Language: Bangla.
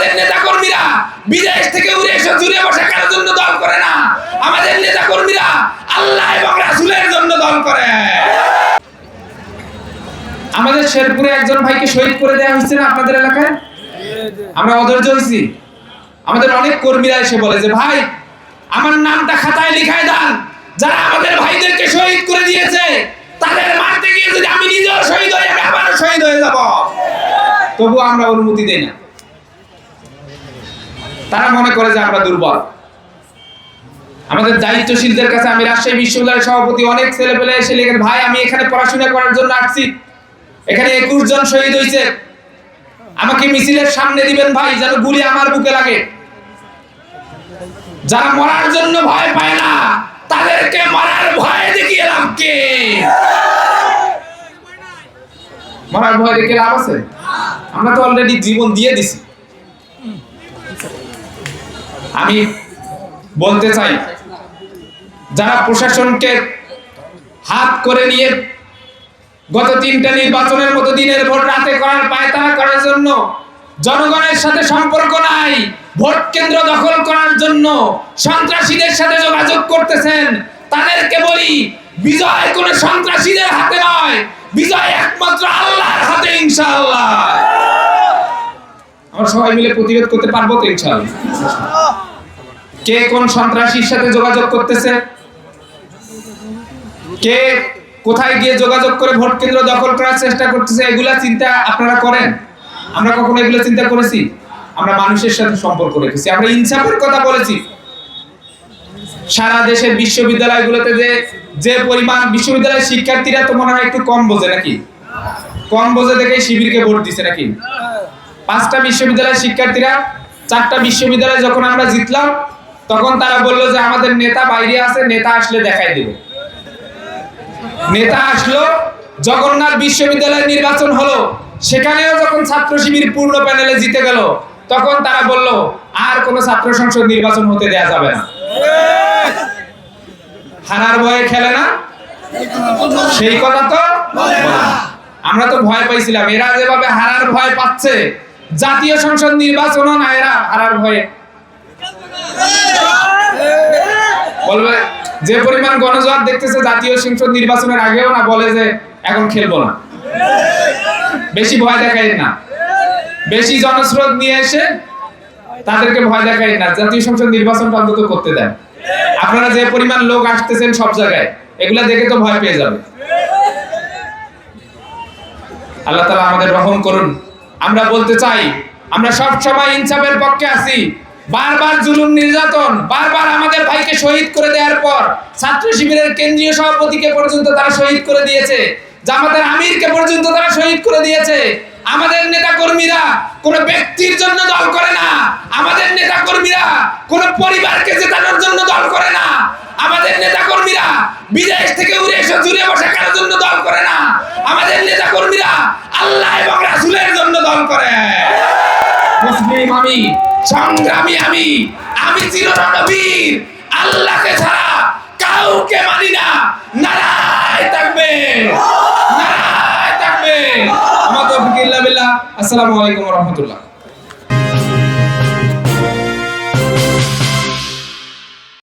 আমাদের নেতা কর্মীরা বিদেশ থেকে উড়ে এসে জুড়ে বসে কারোর জন্য দল করে না। আমাদের নেতা কর্মীরা আল্লাহ এবং রাসূলের জন্য দল করে। আমাদের শেরপুরে একজন ভাইকে শহীদ করে দেওয়া হয়েছে না আপনাদের এলাকায়? আমরা অধৈর্য হয়েছি। আমাদের অনেক কর্মীরা এসে বলে যে ভাই আমার নামটা খাতায় লিখায় দেন, যারা আমাদের ভাইদেরকে শহীদ করে দিয়েছে তাদের মারতে গিয়ে যদি আমি নিজেও শহীদ হই, আমি আবারও শহীদ হয়ে যাব। তবু আমরা অনুমতি দেই না। তারা মনে করে যে আমরা দুর্বল। আমাদের দায়িত্বশীলদের কাছে আমি রাজশাহী বিশ্ববিদ্যালয়ের সভাপতি অনেক ছেলেপেলে এসে লিখেন, ভাই আমি এখানে পড়াশোনা করার জন্য আসছি, এখানে 21 জন শহীদ হয়েছে, আমাকে মিছিলের সামনে দিবেন ভাই, যেন গুলি আমার বুকে লাগে। যারা মরার জন্য ভয় পায় না তাদেরকে মরার ভয় দেখিয়ে লাভ কি? মরার ভয় দেখিয়ে লাভ আছে? আমরা তো অলরেডি জীবন দিয়ে দিছি। আমি বলতে চাই, যারা প্রশাসনকে হাত করে নিয়ে গত 3টা নির্বাচনের মতো দিনের ভোট রাতে করার পায়তারা করার জন্য, জনগণের সাথে সম্পর্ক নাই, ভোট কেন্দ্র দখল করার জন্য সন্ত্রাসীদের সাথে যোগাযোগ করতেছেন, তাদেরকে বলি বিজয় কোন সন্ত্রাসীদের হাতে নয়, বিজয় একমাত্র আল্লাহর হাতে ইনশাআল্লাহ। আমরা সবাই মিলে প্রতিরোধ করতে পারবো তো ইনশাআল্লাহ? কে কোন সন্ত্রাসীর সাথে যোগাযোগ করতেছে, কে কোথায় গিয়ে যোগাযোগ করে ভোট কেন্দ্র দখল করার চেষ্টা করতেছে, এগুলা চিন্তা আপনারা করেন? আমরা কখনো এগুলো চিন্তা করেছি? আমরা মানুষের সাথে সম্পর্ক রেখেছি, আমরা ইনসাফের কথা বলেছি। সারা দেশের বিশ্ববিদ্যালয়গুলোতে যে পরিমাণ বিশ্ববিদ্যালয়ের শিক্ষার্থীরা তো মনে হয় একটু কম বোঝে নাকি? কম বোঝে দেখে শিবিরকে ভোট দিছে নাকি? 5টা বিশ্ববিদ্যালয়ের শিক্ষার্থীরা 4টা বিশ্ববিদ্যালয়ে যখন আমরা জিতলাম তখন তারা বললো যে আমাদের নেতা বাইরে আছে, নেতা আসলে দেখাই দেব। নেতা আসলো, জগন্নাথ বিশ্ববিদ্যালয়ের নির্বাচন হলো, সেখানেও যখন ছাত্র শিবির পূর্ণ প্যানেলে জিতে গেল তখন তারা বলল আর কোন ছাত্র সংসদ নির্বাচন হতে দেয়া যাবে না। হারার ভয়ে খেলে না, সেই কথা তো আমরা তো ভয় পাইছিলাম। এরা যেভাবে হারার ভয় পাচ্ছে, জাতীয় সংসদ নির্বাচনও না এরা হারার ভয়ে বলবে। যে পরিমাণ গণজোয়ার দেখতেছে জাতীয় সংসদ নির্বাচনের আগেও না, বলে যে এখন খেলবো না। বেশি ভয় দেখাই না, বেশি জনস্রোত নিয়ে এসে তাদেরকে ভয় দেখাই না, জাতীয় সংসদ নির্বাচনটা অন্তত করতে দেন। আপনারা যে পরিমাণ লোক আসতেছেন সব জায়গায়, এগুলা দেখে তো ভয় পেয়ে যাবে। আল্লাহ তাআলা আমাদের রহম করুন। আমরা বলতে চাই, আমরা সব সময় ইনসাফের পক্ষে আছি। বারবার জুলুম নির্যাতন, বারবার আমাদের ভাইকে শহীদ করে দেওয়ার পর ছাত্র শিবিরের কেন্দ্রীয় সভাপতিকে পর্যন্ত তারা শহীদ করে দিয়েছে, জামাতের আমিরকে পর্যন্ত তারা শহীদ করে দিয়েছে। আমাদের নেতা কর্মীরা কোন ব্যক্তির জন্য দল করে না, আমাদের নেতা কর্মীরা কোন পরিবারকে জেতানোর জন্য দল করে না, আমাদের নেতা কর্মীরা বিদেশ থেকে উড়ে এসে জুড়ে বসে কারোর জন্য দল করে না, আমাদের নেতা কর্মীরা আল্লাহ এবং রাসূলের জন্য দল করে। মুসলিম আমি, সংগ্রামী আমি, আমি চিররণবীর, আল্লাহকে ছাড়া কাউকে মানি না। নারায়ে তাকবীর, নারায়ে তাকবীর। আমাদের বিল্লাহ। আসসালামু আলাইকুম ওয়া রাহমাতুল্লাহ।